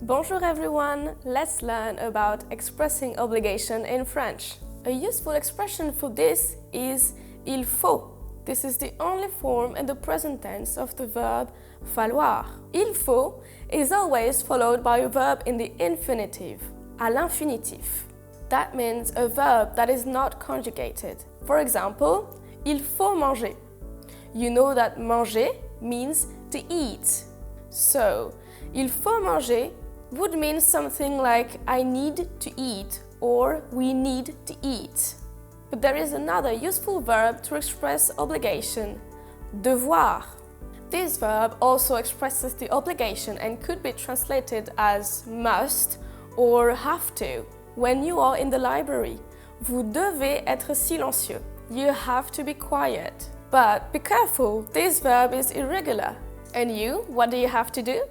Bonjour everyone! Let's learn about expressing obligation in French. A useful expression for this is il faut. This is the only form in the present tense of the verb falloir. Il faut is always followed by a verb in the infinitive, à l'infinitif. That means a verb that is not conjugated. For example, il faut manger. You know that manger means to eat. So, il faut manger would mean something like I need to eat or we need to eat. But there is another useful verb to express obligation, devoir. This verb also expresses the obligation and could be translated as must or have to. When you are in the library, vous devez être silencieux. You have to be quiet. But be careful, this verb is irregular. And you, what do you have to do?